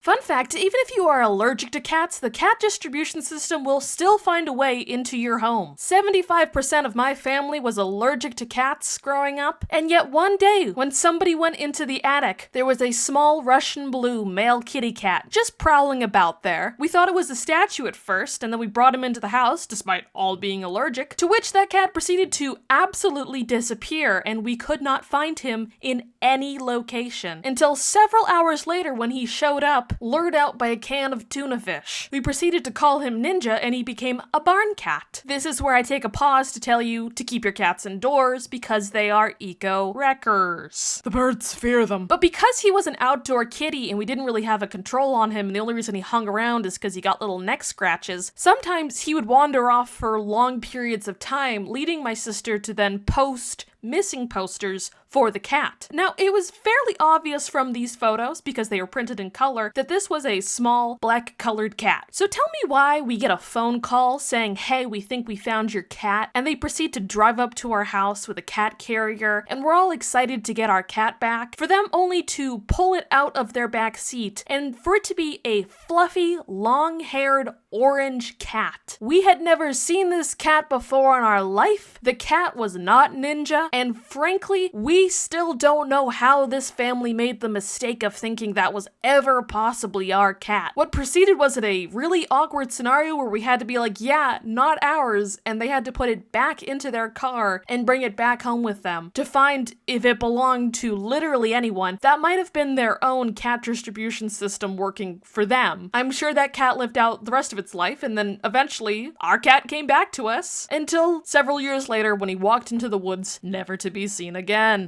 Fun fact, even if you are allergic to cats, the cat distribution system will still find a way into your home. 75% of my family was allergic to cats growing up, and yet one day, when somebody went into the attic, there was a small Russian blue male kitty cat just prowling about there. We thought it was a statue at first, and then we brought him into the house, despite all being allergic, to which that cat proceeded to absolutely disappear, and we could not find him in any location. Until several hours later when he showed up, lured out by a can of tuna fish. We proceeded to call him Ninja, and he became a barn cat. This is where I take a pause to tell you to keep your cats indoors because they are eco-wreckers. The birds fear them. But because he was an outdoor kitty and we didn't really have a control on him, and the only reason he hung around is because he got little neck scratches, sometimes he would wander off for long periods of time, leading my sister to then post missing posters for the cat. Now, it was fairly obvious from these photos, because they were printed in color, that this was a small, black-colored cat. So tell me why we get a phone call saying, hey, we think we found your cat, and they proceed to drive up to our house with a cat carrier, and we're all excited to get our cat back, for them only to pull it out of their back seat, and for it to be a fluffy, long-haired, orange cat. We had never seen this cat before in our life. The cat was not Ninja, and frankly, we still don't know how this family made the mistake of thinking that was ever possibly our cat. What proceeded was a really awkward scenario where we had to be like, yeah, not ours, and they had to put it back into their car and bring it back home with them to find if it belonged to literally anyone. That might have been their own cat distribution system working for them. I'm sure that cat lived out the rest of its life, and then eventually our cat came back to us until several years later when he walked into the woods, never to be seen again.